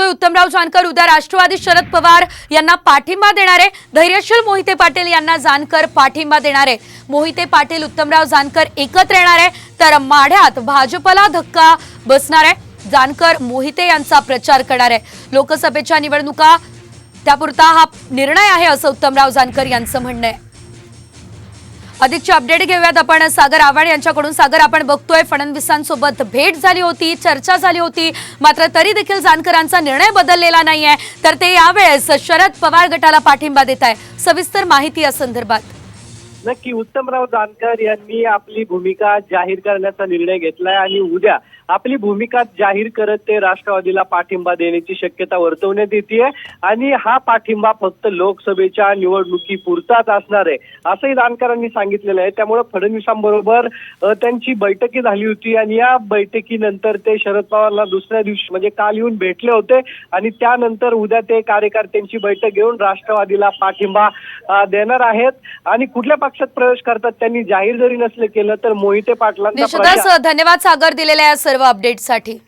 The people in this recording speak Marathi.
उत्तमराव जानकर उद्या राष्ट्रवादी शरद पवार यांना पाठिंबा देणार आहे। धैर्यशील मोहिते पाटील यांना जानकर पाठिंबा देणार आहे। मोहिते पाटील उत्तमराव जानकर एकत्र येणार आहे, तर माढ्यात भाजपला धक्का बसणार आहे। जानकर मोहिते यांचा प्रचार करणार आहे। लोकसभेच्या निवडणुका त्यापुरता हा निर्णय आहे असं उत्तमराव जानकर यांचं म्हणणं आहे। अधिकचे अपडेट घेऊयात आपण सागर आव्हाड यांच्याकडून। सागर, आपण बघतोय फडणवीसांसोबत भेट झाली होती, चर्चा झाली होती, मात्र तरी देखील जानकरांचा निर्णय बदललेला नाहीये, तर ते यावेळेस शरद पवार गटाला पाठिंबा देत आहे। सविस्तर माहिती या संदर्भात। नक्की उत्तमराव जानकर यांनी आपली भूमिका जाहीर करण्याचा निर्णय घेतलाय आणि उद्या आपली भूमिका जाहीर करत ते राष्ट्रवादीला पाठिंबा देण्याची शक्यता वर्तवण्यात येते आणि हा पाठिंबा फक्त लोकसभेच्या निवडणुकीपुरताच असणार आहे असंही जानकरांनी सांगितलेलं आहे। त्यामुळे फडणवीसांबरोबर त्यांची बैठकी झाली होती आणि या बैठकीनंतर ते शरद पवारला दुसऱ्या दिवशी म्हणजे काल येऊन भेटले होते आणि त्यानंतर उद्या ते कार्यकर्त्यांची बैठक घेऊन राष्ट्रवादीला पाठिंबा देणार आहेत आणि कुठल्या पक्षात प्रवेश करतात त्यांनी जाहीर जरी नसले केलं तर मोहिते पाटलांचा धन्यवाद सागर दिलेल्या या सर्व अपडेटसाठी।